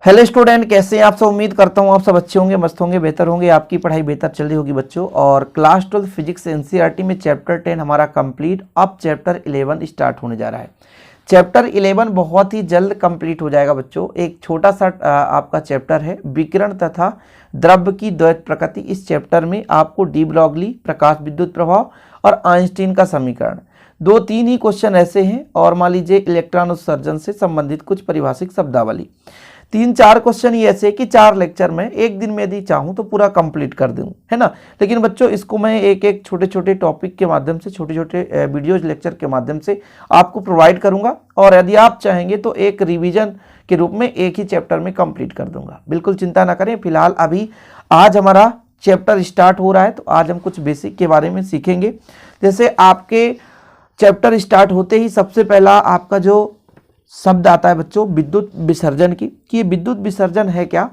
Hello student, कैसे हैं आप सब। उम्मीद करता हूं आप सब अच्छे होंगे, मस्त होंगे, बेहतर होंगे। आपकी पढ़ाई बेहतर चल रही होगी बच्चों। और क्लास 12 फिजिक्स एनसीईआरटी में चैप्टर 10 हमारा कंप्लीट। अब चैप्टर 11 स्टार्ट होने जा रहा है। चैप्टर 11 बहुत ही जल्द कंप्लीट हो जाएगा बच्चों। एक छोटा सा आपका चैप्टर है विकिरण तथा द्रव्य की द्वैत प्रकृति। इस चैप्टर में आपको डी ब्रॉगली, प्रकाश विद्युत प्रभाव और आइंस्टीन का समीकरण, 2-3 ही क्वेश्चन ऐसे हैं। और मान लीजिए इलेक्ट्रॉन उत्सर्जन से संबंधित कुछ परिभाषिक शब्दावली, 3-4 क्वेश्चन ही ऐसे कि 4 लेक्चर में एक दिन में यदि चाहूँ तो पूरा कंप्लीट कर दूँ, है ना। लेकिन बच्चों इसको मैं एक एक छोटे छोटे टॉपिक के माध्यम से, छोटे छोटे वीडियोज लेक्चर के माध्यम से आपको प्रोवाइड करूँगा। और यदि आप चाहेंगे तो एक रिवीजन के रूप में एक ही चैप्टर में कंप्लीट कर दूंगा। बिल्कुल चिंता ना करें। फिलहाल अभी आज हमारा चैप्टर स्टार्ट हो रहा है, तो आज हम कुछ बेसिक के बारे में सीखेंगे। जैसे आपके चैप्टर स्टार्ट होते ही सबसे पहला आपका जो शब्द आता है बच्चों विद्युत विसर्जन की, कि ये विद्युत विसर्जन है क्या।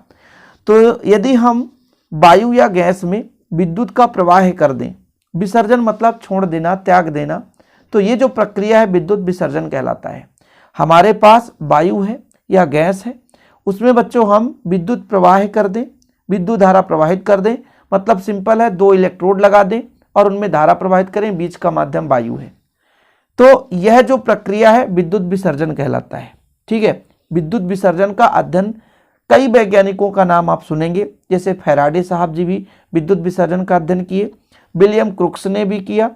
तो यदि हम वायु या गैस में विद्युत का प्रवाह कर दें, विसर्जन मतलब छोड़ देना, त्याग देना, तो ये जो प्रक्रिया है विद्युत विसर्जन कहलाता है। हमारे पास वायु है या गैस है, उसमें बच्चों हम विद्युत प्रवाह कर दें, विद्युत धारा प्रवाहित कर दें। मतलब सिंपल है, 2 इलेक्ट्रोड लगा दें और उनमें धारा प्रवाहित करें, बीच का माध्यम वायु है। तो यह जो प्रक्रिया है विद्युत विसर्जन कहलाता है। ठीक है। विद्युत विसर्जन का अध्ययन कई वैज्ञानिकों का नाम आप सुनेंगे, जैसे फैराडे साहब जी भी विद्युत विसर्जन का अध्ययन किए, विलियम क्रुक्स ने भी किया,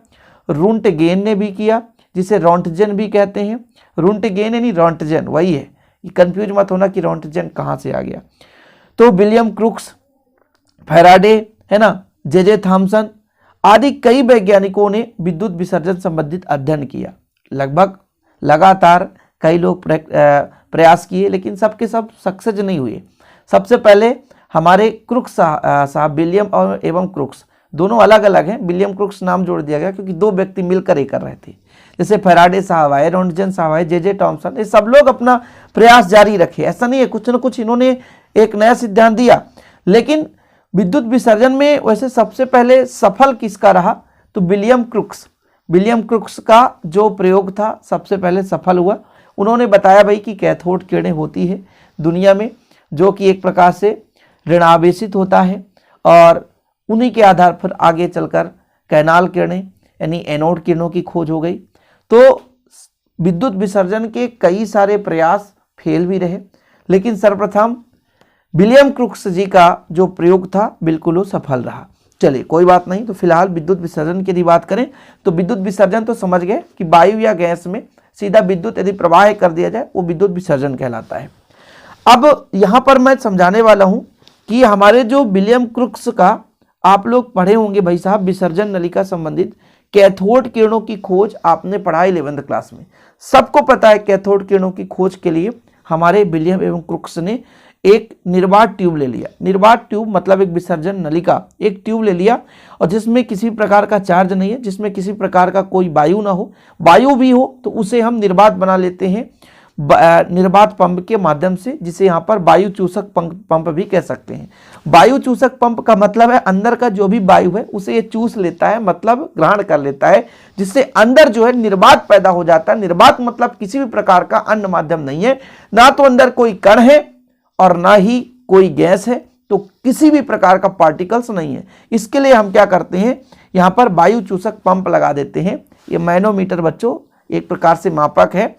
रुंटगेन ने भी किया, जिसे रोंटजन भी कहते हैं। रुंटगेन यानी रोंटजन वही है, ये कंफ्यूज मत होना कि रोंटजन कहाँ से आ गया। तो विलियम क्रुक्स, फैराडे, है ना, जे थॉमसन आदि कई वैज्ञानिकों ने विद्युत विसर्जन संबंधित अध्ययन किया। लगभग लगातार कई लोग प्रयास किए, लेकिन सबके सब सक्सेस नहीं हुए। सबसे पहले हमारे क्रुक्स साहब, विलियम और एवं क्रुक्स दोनों अलग अलग हैं। विलियम क्रुक्स नाम जोड़ दिया गया क्योंकि 2 व्यक्ति मिलकर ये कर रहे थे। जैसे फैराडे साहब आए, रोंटजन साहब आए, जे थॉमसन, ये सब लोग अपना प्रयास जारी रखे। ऐसा नहीं है, कुछ न कुछ इन्होंने एक नया सिद्धांत दिया। लेकिन विद्युत विसर्जन में वैसे सबसे पहले सफल किसका रहा, तो विलियम क्रुक्स का जो प्रयोग था सबसे पहले सफल हुआ। उन्होंने बताया भाई कि कैथोड किरणें होती है दुनिया में, जो कि एक प्रकार से ऋणावेशित होता है, और उन्हीं के आधार पर आगे चलकर कैनाल किरणें यानी एनोड किरणों की खोज हो गई। तो विद्युत विसर्जन के कई सारे प्रयास फेल भी रहे, लेकिन सर्वप्रथम विलियम क्रुक्स जी का जो प्रयोग था बिल्कुल वो सफल रहा। चलिए कोई बात नहीं। तो फिलहाल विद्युत विसर्जन की यदि बात करें तो विद्युत विसर्जन तो समझ गए कि वायु या गैस में सीधा विद्युत यदि प्रवाह कर दिया जाए वो विद्युत विसर्जन कहलाता है। अब यहाँ पर मैं समझाने वाला हूँ कि हमारे जो विलियम क्रुक्स का आप लोग पढ़े होंगे भाई साहब, विसर्जन नलिका संबंधित कैथोड किरणों की खोज आपने पढ़ा 11th क्लास में। सबको पता है कैथोड किरणों की खोज के लिए हमारे विलियम एवं क्रुक्स ने एक निर्वात ट्यूब ले लिया। निर्वात ट्यूब मतलब एक विसर्जन नलिका, एक ट्यूब ले लिया और जिसमें किसी प्रकार का चार्ज नहीं है, जिसमें किसी प्रकार का कोई वायु ना हो। वायु भी हो तो उसे हम निर्वात बना लेते हैं निर्वात पंप के माध्यम से, जिसे यहाँ पर वायु चूसक पंप भी कह सकते हैं। वायु चूसक पंप का मतलब है अंदर का जो भी वायु है उसे ये चूस लेता है, मतलब ग्रहण कर लेता है, जिससे अंदर जो है निर्वात पैदा हो जाता है। निर्वात मतलब किसी भी प्रकार का अन्य माध्यम नहीं है, ना तो अंदर कोई कण है और ना ही कोई गैस है, तो किसी भी प्रकार का पार्टिकल्स नहीं है। इसके लिए हम क्या करते हैं, यहाँ पर वायु चूसक पंप लगा देते हैं। ये मैनोमीटर बच्चों एक प्रकार से मापक है।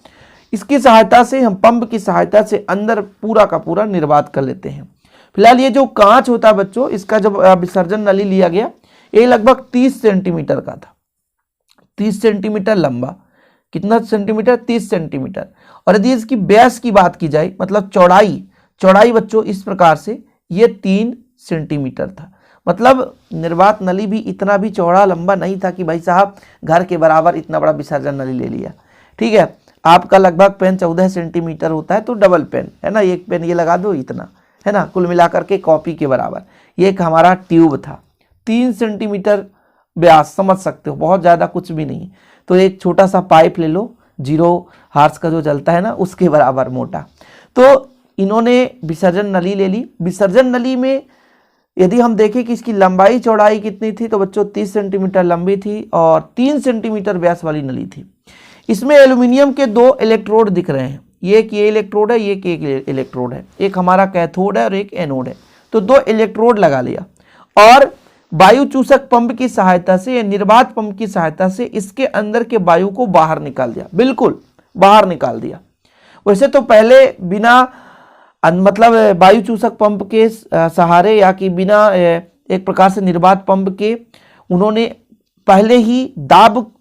इसकी सहायता से हम, पंप की सहायता से अंदर पूरा का पूरा निर्वात कर लेते हैं। फिलहाल ये जो कांच होता है बच्चों, इसका जब विसर्जन नली लिया गया, ये लगभग 30 सेंटीमीटर का था, 30 सेंटीमीटर लंबा। कितना सेंटीमीटर? 30 सेंटीमीटर। और यदि इसकी व्यास की बात की जाए, मतलब चौड़ाई बच्चों इस प्रकार से ये 3 सेंटीमीटर था। मतलब निर्वात नली भी इतना भी चौड़ा लंबा नहीं था कि भाई साहब घर के बराबर इतना बड़ा विसर्जन नली ले लिया। ठीक है। आपका लगभग पेन 14 सेंटीमीटर होता है, तो डबल पेन है ना, एक पेन ये लगा दो इतना, है ना, कुल मिलाकर के कॉपी के बराबर ये एक हमारा ट्यूब था। 3 सेंटीमीटर व्यास, समझ सकते हो, बहुत ज़्यादा कुछ भी नहीं। तो एक छोटा सा पाइप ले लो, 0 हार्स का जो चलता है ना, उसके बराबर मोटा। तो इन्होंने विसर्जन नली ले ली। विसर्जन नली में यदि हम देखें कि इसकी लंबाई चौड़ाई कितनी थी, तो बच्चों 30 सेंटीमीटर लंबी थी और 3 सेंटीमीटर व्यास वाली नली थी। इसमें एल्यूमिनियम के 2 इलेक्ट्रोड दिख रहे हैं। ये एक ये इलेक्ट्रोड है, ये एक इलेक्ट्रोड है, एक हमारा कैथोड है और एक एनोड है। तो 2 इलेक्ट्रोड लगा लिया और वायु चूसक पंप की सहायता से या निर्वात पंप की सहायता से इसके अंदर के वायु को बाहर निकाल दिया, बिल्कुल बाहर निकाल दिया। वैसे तो पहले बिना मतलब वायु चूसक पंप के सहारे या कि बिना एक प्रकार से निर्वात पंप के उन्होंने पहले ही दाब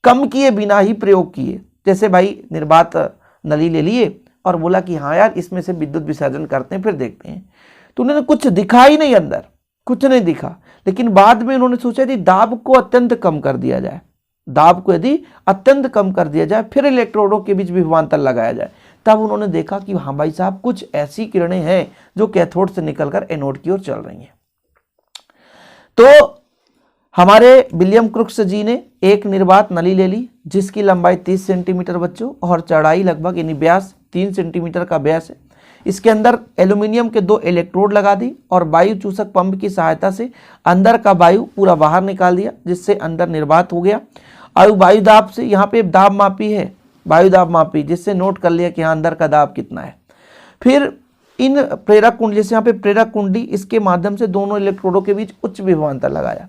कम किए बिना ही प्रयोग किए। जैसे भाई निर्वात नली ले लिए और बोला कि हाँ यार इसमें से विद्युत विसर्जन करते हैं फिर देखते हैं, तो उन्होंने कुछ दिखा ही नहीं, अंदर कुछ नहीं दिखा। लेकिन बाद में उन्होंने सोचा यदि दाब को अत्यंत कम कर दिया जाए, दाब को यदि अत्यंत कम कर दिया जाए, फिर इलेक्ट्रोडों के बीच विभवांतर लगाया जाए, तब उन्होंने देखा कि हाँ भाई साहब कुछ ऐसी किरणें हैं जो कैथोड से निकलकर एनोड की ओर चल रही हैं। तो हमारे विलियम क्रुक्स जी ने एक निर्वात नली ले ली जिसकी लंबाई 30 सेंटीमीटर बच्चों और चौड़ाई लगभग यानी व्यास 3 सेंटीमीटर का व्यास है। इसके अंदर एल्यूमिनियम के 2 इलेक्ट्रोड लगा दी और वायु चूसक पंप की सहायता से अंदर का वायु पूरा बाहर निकाल दिया, जिससे अंदर निर्वात हो गया। वायु दाब से यहाँ पे दाब मापी है, वायु दाब मापी, जिससे नोट कर लिया कि यहाँ अंदर का दाब कितना है। फिर इन प्रेरक कुंडली, जैसे यहाँ पे प्रेरक कुंडली, इसके माध्यम से दोनों इलेक्ट्रोडों के बीच उच्च विभवांतर लगाया।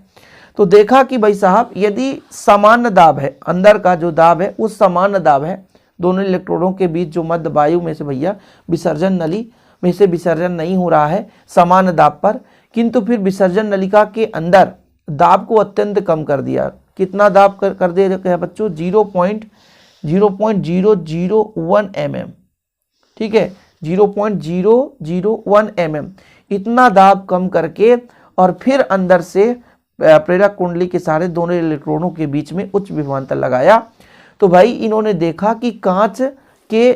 तो देखा कि भाई साहब यदि सामान्य दाब है, अंदर का जो दाब है वो सामान्य दाब है, दोनों इलेक्ट्रोडों के बीच जो मध्य वायु में से भैया विसर्जन नली में से विसर्जन नहीं हो रहा है सामान्य दाब पर, किंतु फिर विसर्जन नलिका के अंदर दाब को अत्यंत कम कर दिया। कितना दाब कर दिया बच्चों? 0.001 mm, ठीक है, 0.001 mm इतना दाब कम करके और फिर अंदर से प्रेरक कुंडली के सहारे दोनों इलेक्ट्रॉनों के बीच में उच्च विभवांतर लगाया। तो भाई इन्होंने देखा कि कांच के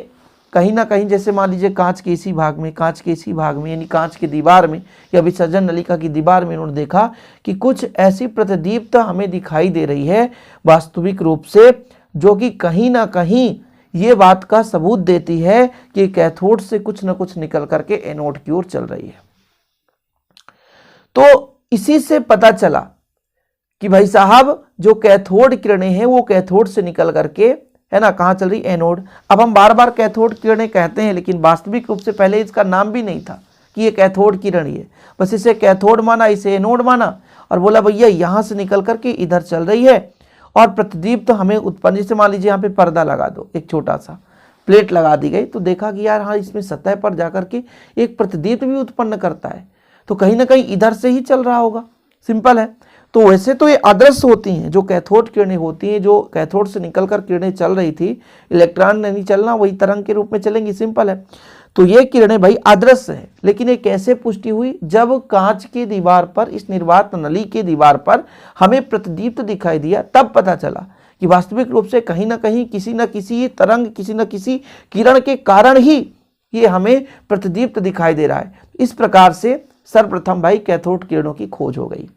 कहीं ना कहीं, जैसे मान लीजिए कांच के इसी भाग में, कांच के इसी भाग में यानी कांच की दीवार में या विसर्जन नलिका की दीवार में इन्होंने देखा कि कुछ ऐसी प्रतिदीप्ता हमें दिखाई दे रही है वास्तविक रूप से, जो कि कहीं ना कहीं ये बात का सबूत देती है कि कैथोड से कुछ न कुछ निकल करके एनोड की ओर चल रही है। तो इसी से पता चला कि भाई साहब जो कैथोड किरणें हैं वो कैथोड से निकल करके, है ना, कहाँ चल रही? एनोड। अब हम बार बार कैथोड किरणें कहते हैं, लेकिन वास्तविक रूप से पहले इसका नाम भी नहीं था कि ये कैथोड किरण ही है, बस इसे कैथोड माना, इसे एनोड माना और बोला भैया यहाँ से निकल करके इधर चल रही है और प्रतिदीप्त तो हमें उत्पन्न, जैसे मान लीजिए यहाँ पे पर्दा लगा दो, एक छोटा सा प्लेट लगा दी गई, तो देखा कि यार हाँ इसमें सतह पर जाकर के एक प्रतिदीप्त भी उत्पन्न करता है, तो कहीं ना कहीं इधर से ही चल रहा होगा, सिंपल है। तो वैसे तो ये अदृश्य होती हैं, जो कैथोड किरणें होती हैं, जो कैथोड से निकलकर किरणें चल रही थी, इलेक्ट्रॉन ने नहीं चलना, वही तरंग के रूप में चलेंगी, सिंपल है। तो ये किरणें भाई अदृश्य है, लेकिन ये कैसे पुष्टि हुई? जब कांच की दीवार पर, इस निर्वात नली के दीवार पर हमें प्रतिदीप्त दिखाई दिया, तब पता चला कि वास्तविक रूप से कहीं ना कहीं किसी न किसी तरंग, किसी न किसी किरण के कारण ही ये हमें प्रतिदीप्त दिखाई दे रहा है। इस प्रकार से सर्वप्रथम भाई कैथोड किरणों की खोज हो गई।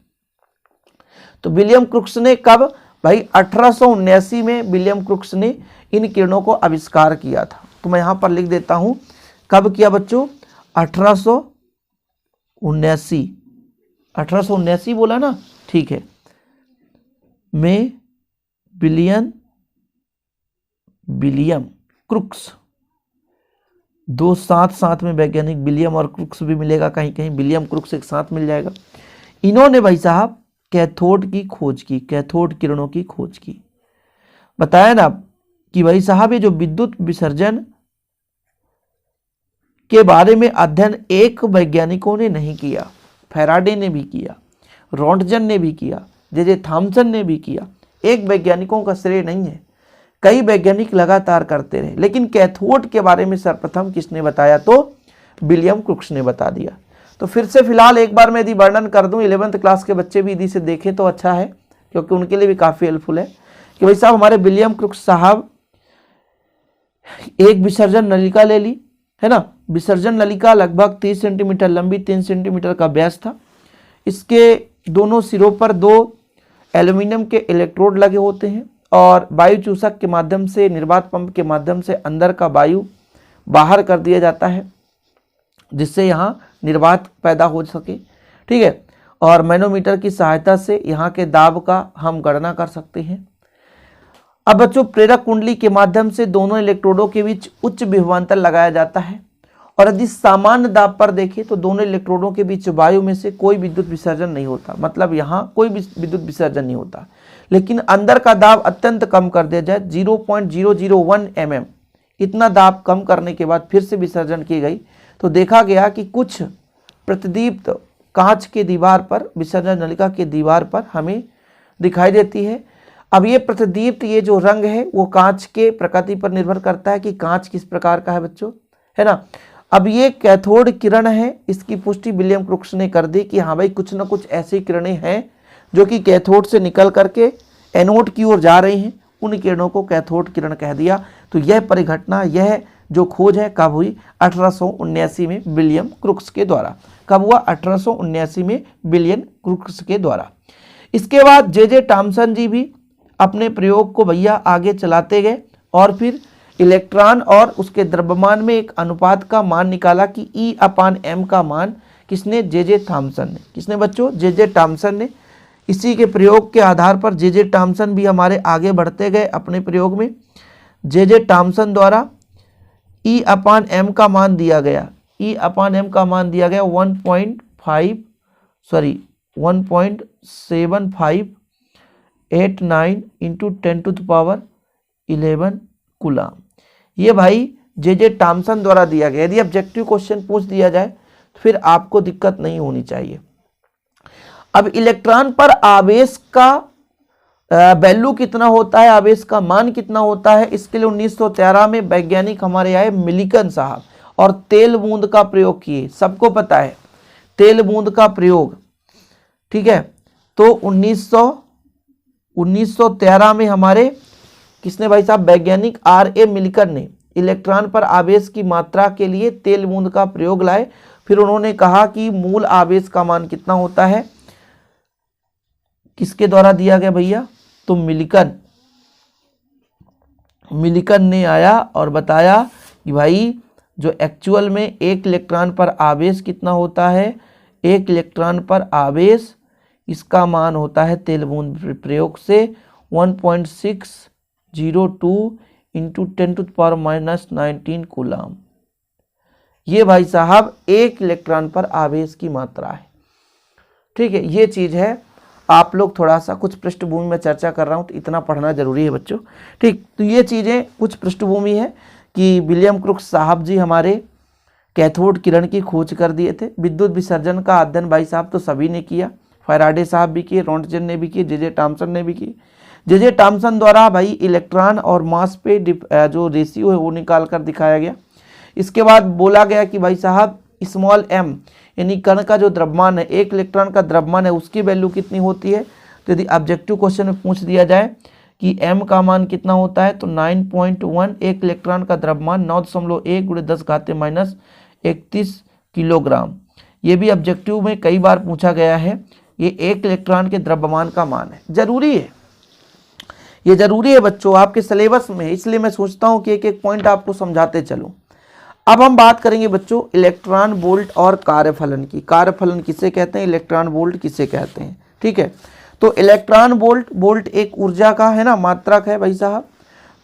तो विलियम क्रुक्स ने कब? भाई 1879 में विलियम क्रुक्स ने इन किरणों को आविष्कार किया था। तो मैं यहां पर लिख देता हूं, कब किया बच्चों? 1879 बोला ना, ठीक है, में विलियम क्रुक्स, दो साथ में वैज्ञानिक विलियम और क्रुक्स भी मिलेगा, कहीं कहीं विलियम क्रुक्स एक साथ मिल जाएगा। इन्होंने भाई साहब कैथोड की खोज की, कैथोड किरणों की खोज की। बताया ना कि भाई साहब ये जो विद्युत विसर्जन के बारे में अध्ययन एक वैज्ञानिकों ने नहीं किया, फैराडे ने भी किया, रोंटगन ने भी किया, जे थॉमसन ने भी किया, एक वैज्ञानिकों का श्रेय नहीं है, कई वैज्ञानिक लगातार करते रहे। लेकिन कैथोड के बारे में सर्वप्रथम किसने बताया? तो विलियम क्रुक्स ने बता दिया। तो फिर से फिलहाल एक बार मैं यदि वर्णन कर दूं, 11th क्लास के बच्चे भी यदि से देखें तो अच्छा है, क्योंकि उनके लिए भी काफ़ी हेल्पफुल है कि भाई साहब हमारे विलियम क्रुक्स साहब एक विसर्जन नलिका ले ली, है ना, विसर्जन नलिका लगभग 30 सेंटीमीटर लंबी, 3 सेंटीमीटर का व्यास था। इसके दोनों सिरों पर 2 एल्यूमिनियम के इलेक्ट्रोड लगे होते हैं और वायु चूसक के माध्यम से, निर्वात पंप के माध्यम से अंदर का वायु बाहर कर दिया जाता है, जिससे यहाँ निर्वात पैदा हो सके, ठीक है। और मैनोमीटर की सहायता से यहाँ के दाब का हम गणना कर सकते हैं। अब बच्चों प्रेरक कुंडली के माध्यम से दोनों इलेक्ट्रोडों के बीच उच्च विभवांतर लगाया जाता है और यदि सामान्य दाब पर देखें तो दोनों इलेक्ट्रोडों के बीच वायु में से कोई विद्युत विसर्जन नहीं होता, मतलब यहाँ कोई विद्युत विसर्जन नहीं होता। लेकिन अंदर का दाब अत्यंत कम कर दिया जाए 0.001 mm, इतना दाब कम करने के बाद फिर से विसर्जन की गई तो देखा गया कि कुछ प्रतिदीप्त कांच के दीवार पर, विसर्जन नलिका के दीवार पर हमें दिखाई देती है। अब ये प्रतिदीप्त, ये जो रंग है वो कांच के प्रकृति पर निर्भर करता है कि कांच किस प्रकार का है बच्चों, है ना। अब ये कैथोड किरण है, इसकी पुष्टि विलियम क्रुक्स ने कर दी कि हाँ भाई कुछ ना कुछ ऐसी किरणें हैं जो कि कैथोड से निकल करके एनोड की ओर जा रही हैं, उन किरणों को कैथोड किरण कह दिया। तो यह परिघटना, यह जो खोज है कब हुई, 1879 में विलियम क्रुक्स के द्वारा। कब हुआ, 1879 में विलियम क्रुक्स के द्वारा। इसके बाद जे टॉमसन जी भी अपने प्रयोग को भैया आगे चलाते गए और फिर इलेक्ट्रॉन और उसके द्रव्यमान में एक अनुपात का मान निकाला कि E/m का मान किसने, जे टॉमसन ने। किसने बच्चों, जे टॉमसन ने। इसी के प्रयोग के आधार पर जे टॉमसन भी हमारे आगे बढ़ते गए अपने प्रयोग में। जे टॉमसन द्वारा E/m का मान दिया गया, E/m का मान दिया गया 1.7589 इंटू 10⁻11 कूलाम। ये भाई जे टॉमसन द्वारा दिया गया। यदि ऑब्जेक्टिव क्वेश्चन पूछ दिया जाए तो फिर आपको दिक्कत नहीं होनी चाहिए। अब इलेक्ट्रॉन पर आवेश का वैल्यू कितना होता है, आवेश का मान कितना होता है, इसके लिए 1913 में वैज्ञानिक हमारे आए मिलिकन साहब और तेल बूंद का प्रयोग किए। सबको पता है तेल बूंद का प्रयोग, ठीक है। तो 1913 में हमारे किसने भाई साहब, वैज्ञानिक R.A. मिलिकन ने इलेक्ट्रॉन पर आवेश की मात्रा के लिए तेल बूंद का प्रयोग लाए। फिर उन्होंने कहा कि मूल आवेश का मान कितना होता है, किसके द्वारा दिया गया भैया, तो मिलिकन ने आया और बताया कि भाई जो एक्चुअल में एक इलेक्ट्रॉन पर आवेश कितना होता है, एक इलेक्ट्रॉन पर आवेश, इसका मान होता है तेल बूंद प्रयोग से 1.602 इंटू 10⁻⁻19 कूलाम। ये भाई साहब एक इलेक्ट्रॉन पर आवेश की मात्रा है, ठीक है। ये चीज़ है, आप लोग थोड़ा सा कुछ पृष्ठभूमि में चर्चा कर रहा हूँ तो इतना पढ़ना जरूरी है बच्चों, ठीक। तो ये चीज़ें कुछ पृष्ठभूमि है कि विलियम क्रुक्स साहब जी हमारे कैथोड किरण की खोज कर दिए थे। विद्युत विसर्जन का अध्ययन भाई साहब तो सभी ने किया, फैराडे साहब भी किए, रोंटगेन ने भी किए, जे टॉमसन ने भी किए। जे टॉमसन द्वारा भाई इलेक्ट्रॉन और मास पे जो रेशियो है वो निकाल कर दिखाया गया। इसके बाद बोला गया कि भाई साहब स्मॉल m यानी कण का जो द्रव्यमान है, एक इलेक्ट्रॉन का द्रव्यमान है, उसकी वैल्यू कितनी होती है। तो यदि ऑब्जेक्टिव क्वेश्चन में पूछ दिया जाए कि m का मान कितना होता है तो 9.1, एक इलेक्ट्रॉन का द्रव्यमान 9.1 × 10⁻31 किलोग्राम। ये भी ऑब्जेक्टिव में कई बार पूछा गया है। ये एक इलेक्ट्रॉन के द्रव्यमान का मान है, जरूरी है, ये जरूरी है बच्चों आपके सिलेबस में, इसलिए मैं सोचता हूँ कि एक एक पॉइंट आपको समझाते चलूँ। अब हम बात करेंगे बच्चों इलेक्ट्रॉन वोल्ट और कार्यफलन की। कार्यफलन किसे कहते हैं, इलेक्ट्रॉन वोल्ट किसे कहते हैं, ठीक है। तो इलेक्ट्रॉन वोल्ट एक ऊर्जा का है ना, मात्रक है भाई साहब।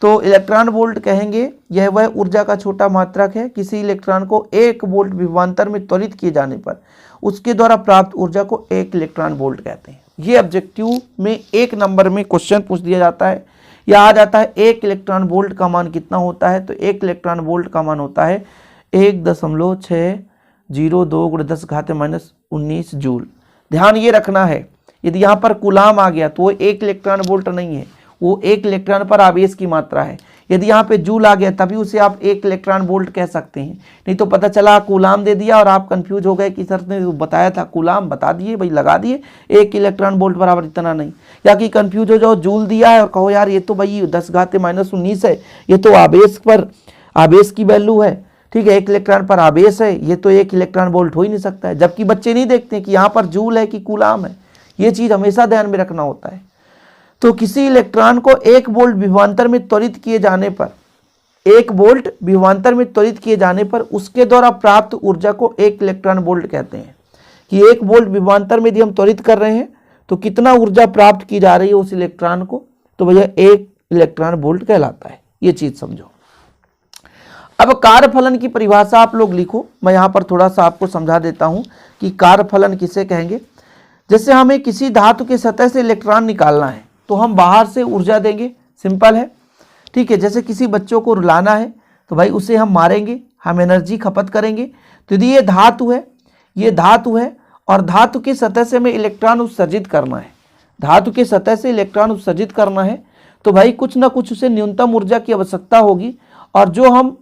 तो इलेक्ट्रॉन वोल्ट कहेंगे यह वह ऊर्जा का छोटा मात्रक है किसी इलेक्ट्रॉन को 1 वोल्ट विभवांतर में त्वरित किए जाने पर उसके द्वारा प्राप्त ऊर्जा को 1 इलेक्ट्रॉन वोल्ट कहते हैं। ये ऑब्जेक्टिव में 1 नंबर में क्वेश्चन पूछ दिया जाता है या आ जाता है। 1 इलेक्ट्रॉन वोल्ट का मान कितना होता है, तो 1 इलेक्ट्रॉन वोल्ट का मान होता है 1.602 × 10⁻19 जूल। ध्यान ये रखना है, यदि यहाँ पर कूलाम आ गया तो वो 1 इलेक्ट्रॉन वोल्ट नहीं है, वो 1 इलेक्ट्रॉन पर आवेश की मात्रा है। यदि यहाँ पे जूल आ गया तभी उसे आप 1 इलेक्ट्रॉन वोल्ट कह सकते हैं। नहीं तो पता चला कूलाम दे दिया और आप कंफ्यूज हो गए कि सर ने बताया था कूलाम, बता दिए भाई, लगा दिए 1 इलेक्ट्रॉन वोल्ट बराबर इतना नहीं, या कि कंफ्यूज हो जाओ जूल दिया है और कहो यार ये तो भाई 10⁻⁻19 है, ये तो आवेश पर आवेश की वैल्यू है, ठीक है, 1 इलेक्ट्रॉन पर आवेश है, ये तो 1 इलेक्ट्रॉन वोल्ट हो ही नहीं सकता है। जबकि बच्चे नहीं देखते कि यहाँ पर जूल है कि कूलाम है, ये चीज़ हमेशा ध्यान में रखना होता है। तो किसी इलेक्ट्रॉन को 1 वोल्ट विभवांतर में त्वरित किए जाने पर, 1 वोल्ट विभवांतर में त्वरित किए जाने पर उसके द्वारा प्राप्त ऊर्जा को 1 इलेक्ट्रॉन वोल्ट कहते हैं। कि 1 वोल्ट विभवांतर में यदि हम त्वरित कर रहे हैं तो कितना ऊर्जा प्राप्त की जा रही है उस इलेक्ट्रॉन को, तो भैया 1 इलेक्ट्रॉन वोल्ट कहलाता है। ये चीज समझो। अब कार्यफलन की परिभाषा आप लोग लिखो, मैं यहाँ पर थोड़ा सा आपको समझा देता हूँ कि कार्यफलन किसे कहेंगे। जैसे हमें किसी धातु के सतह से इलेक्ट्रॉन निकालना है तो हम बाहर से ऊर्जा देंगे, सिंपल है, ठीक है। जैसे किसी बच्चों को रुलाना है तो भाई उसे हम मारेंगे, हम एनर्जी खपत करेंगे। तो यदि ये धातु है, ये धातु है और धातु की सतह से हमें इलेक्ट्रॉन उत्सर्जित करना है, धातु की सतह से इलेक्ट्रॉन उत्सर्जित करना है, तो भाई कुछ ना कुछ उसे न्यूनतम ऊर्जा की आवश्यकता होगी और जो हम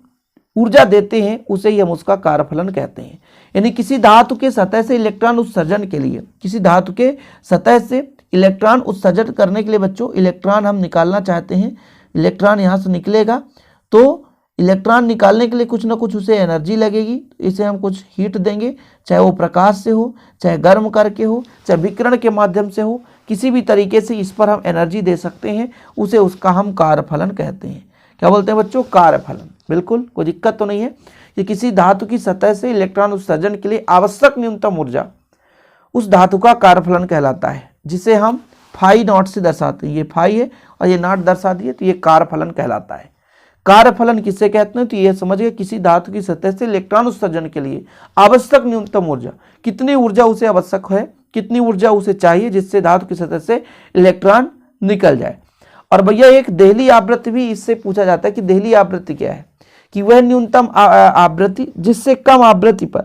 ऊर्जा देते हैं उसे ही हम उसका कार्यफलन कहते हैं। यानी किसी धातु के सतह से इलेक्ट्रॉन उत्सर्जन के लिए, किसी धातु के सतह से इलेक्ट्रॉन उत्सर्जन करने के लिए बच्चों इलेक्ट्रॉन हम निकालना चाहते हैं, इलेक्ट्रॉन यहाँ से निकलेगा तो इलेक्ट्रॉन निकालने के लिए कुछ ना कुछ उसे एनर्जी लगेगी, इसे हम कुछ हीट देंगे, चाहे वो प्रकाश से हो, चाहे गर्म करके हो, चाहे विकिरण के माध्यम से हो, किसी भी तरीके से इस पर हम एनर्जी दे सकते हैं, उसे उसका हम कार्यफलन कहते हैं। क्या बोलते हैं बच्चों? कार्यफलन। बिल्कुल कोई दिक्कत तो नहीं है। ये किसी धातु की सतह से इलेक्ट्रॉन उत्सर्जन के लिए आवश्यक न्यूनतम ऊर्जा उस धातु का कार्यफलन कहलाता है, जिसे हम फाई नॉट से दर्शाते हैं। ये फाई है और ये नॉट दर्शा दिए तो ये कार्यफलन कहलाता है। कार्यफलन किसे कहते हैं? तो ये समझिए किसी धातु की सतह से इलेक्ट्रॉन उत्सर्जन के लिए आवश्यक न्यूनतम ऊर्जा, कितनी ऊर्जा उसे आवश्यक है, कितनी ऊर्जा उसे चाहिए जिससे धातु की सतह से इलेक्ट्रॉन निकल जाए। और भैया एक देहली आवृत्ति भी इससे पूछा जाता है कि देहली आवृत्ति क्या है, कि वह न्यूनतम आवृत्ति जिससे कम आवृत्ति पर,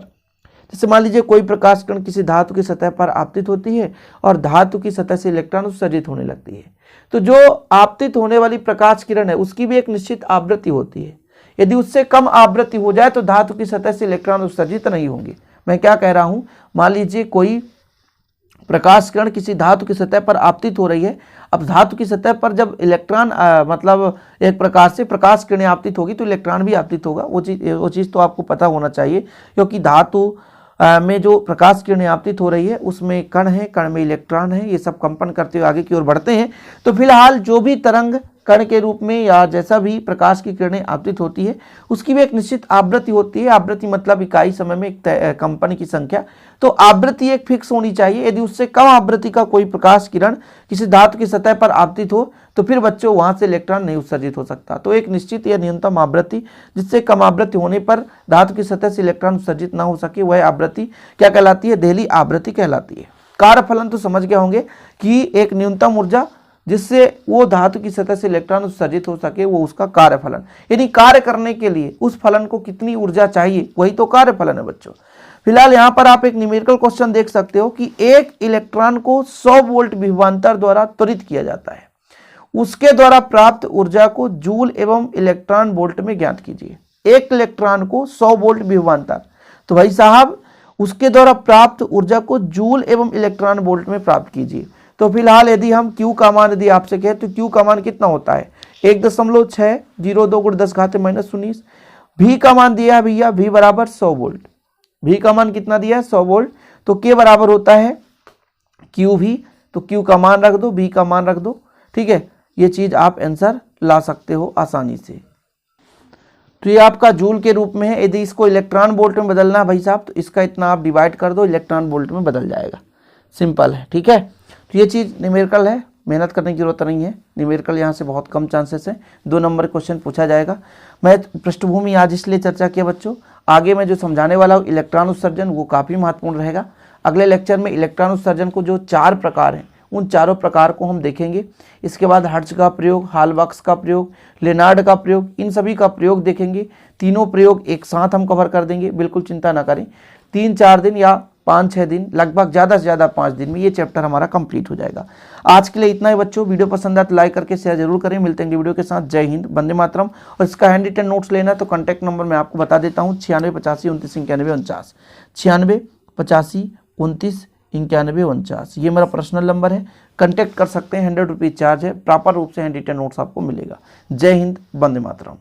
जैसे मान लीजिए कोई प्रकाश किरण किसी धातु की सतह पर आपतित होती है और धातु की सतह से इलेक्ट्रॉन उत्सर्जित होने लगती है, तो जो आपतित होने वाली प्रकाश किरण है उसकी भी एक निश्चित आवृत्ति होती है। यदि उससे कम आवृत्ति हो जाए तो धातु की सतह से इलेक्ट्रॉन उत्सर्जित नहीं होंगे। मैं क्या कह रहा हूं, मान लीजिए कोई प्रकाश किरण किसी धातु की सतह पर आपतित हो रही है। अब धातु की सतह पर जब इलेक्ट्रॉन मतलब एक प्रकार से प्रकाश किरणें आपतित होगी तो इलेक्ट्रॉन भी आपतित होगा। वो चीज़ तो आपको पता होना चाहिए, क्योंकि धातु में जो प्रकाश किरणें आपतित हो रही है उसमें कण है, कण में इलेक्ट्रॉन है, ये सब कंपन करते हुए आगे की ओर बढ़ते हैं। तो फिलहाल जो भी तरंग कण के रूप में या जैसा भी प्रकाश की किरणें आपतित होती है उसकी भी एक निश्चित आवृत्ति होती है। आवृत्ति मतलब इकाई समय में एक कंपन की संख्या। तो आवृत्ति एक फिक्स होनी चाहिए। यदि उससे कम आवृत्ति का कोई प्रकाश किरण किसी धातु की सतह पर आपतित हो तो फिर बच्चों वहां से इलेक्ट्रॉन नहीं उत्सर्जित हो सकता। तो एक निश्चित या न्यूनतम आवृत्ति जिससे कम आवृत्ति होने पर धातु की सतह से इलेक्ट्रॉन उत्सर्जित न हो सके, वह आवृत्ति क्या कहलाती है? देहली आवृत्ति कहलाती है। कार्यफलन तो समझ गए होंगे कि एक न्यूनतम ऊर्जा जिससे वो धातु की सतह से इलेक्ट्रॉन उत्सर्जित हो सके, वो उसका कार्यफलन। यानी कार्य करने के लिए उस फलन को कितनी ऊर्जा चाहिए, वही तो कार्यफलन है बच्चों। फिलहाल यहाँ पर आप एक न्यूमेरिकल क्वेश्चन देख सकते हो कि एक इलेक्ट्रॉन को 100 वोल्ट विभवांतर द्वारा त्वरित किया जाता है, उसके द्वारा प्राप्त ऊर्जा को जूल एवं इलेक्ट्रॉन वोल्ट में ज्ञात कीजिए। एक इलेक्ट्रॉन को 100 वोल्ट विभवांतर, तो भाई साहब उसके द्वारा प्राप्त ऊर्जा को जूल एवं इलेक्ट्रॉन वोल्ट में प्राप्त कीजिए। तो फिलहाल यदि हम Q का मान यदि आपसे कहें तो Q का मान कितना होता है? 1.602 × 10⁻⁻19। V का मान दिया है भैया, V बराबर 100 वोल्ट। V का मान कितना दिया है? 100 वोल्ट। तो K बराबर होता है QV, तो Q का मान रख दो, V का मान रख दो, ठीक है। ये चीज आप आंसर ला सकते हो आसानी से। तो ये आपका जूल के रूप में है। यदि इसको इलेक्ट्रॉन वोल्ट में बदलना है भाई साहब तो इसका इतना आप डिवाइड कर दो, इलेक्ट्रॉन वोल्ट में बदल जाएगा। सिंपल है, ठीक है। तो ये चीज़ न्यूमेरिकल है, मेहनत करने की जरूरत नहीं है। न्यूमेरिकल यहाँ से बहुत कम चांसेस है, 2 नंबर क्वेश्चन पूछा जाएगा। मैं पृष्ठभूमि आज इसलिए चर्चा किया बच्चों, आगे मैं जो समझाने वाला हूँ इलेक्ट्रॉन उत्सर्जन वो काफ़ी महत्वपूर्ण रहेगा। अगले लेक्चर में इलेक्ट्रॉन उत्सर्जन को जो 4 प्रकार हैं उन चारों प्रकार को हम देखेंगे। इसके बाद हर्ट्ज का प्रयोग, हालबॉक्स का प्रयोग, लेनार्ड का प्रयोग, इन सभी का प्रयोग देखेंगे। तीनों प्रयोग एक साथ हम कवर कर देंगे, बिल्कुल चिंता ना करें। 3-4 दिन या 5-6 दिन, लगभग ज़्यादा से ज़्यादा 5 दिन में ये चैप्टर हमारा कंप्लीट हो जाएगा। आज के लिए इतना ही बच्चों। वीडियो पसंद आए तो लाइक करके शेयर जरूर करें। मिलते हैं वीडियो के साथ। जय हिंद, वंदे मातरम। और इसका हैंड रिटन नोट्स लेना तो कॉन्टैक्ट नंबर मैं आपको बता देता हूँ, 96 85 29 91 49, 96 85 29 91 49। ये मेरा पर्सनल नंबर है, कॉन्टैक्ट कर सकते हैं। 100 रुपीज़ चार्ज है, प्रॉपर रूप से हैंड रिटन नोट्स आपको मिलेगा। जय हिंद, वंदे मातरम।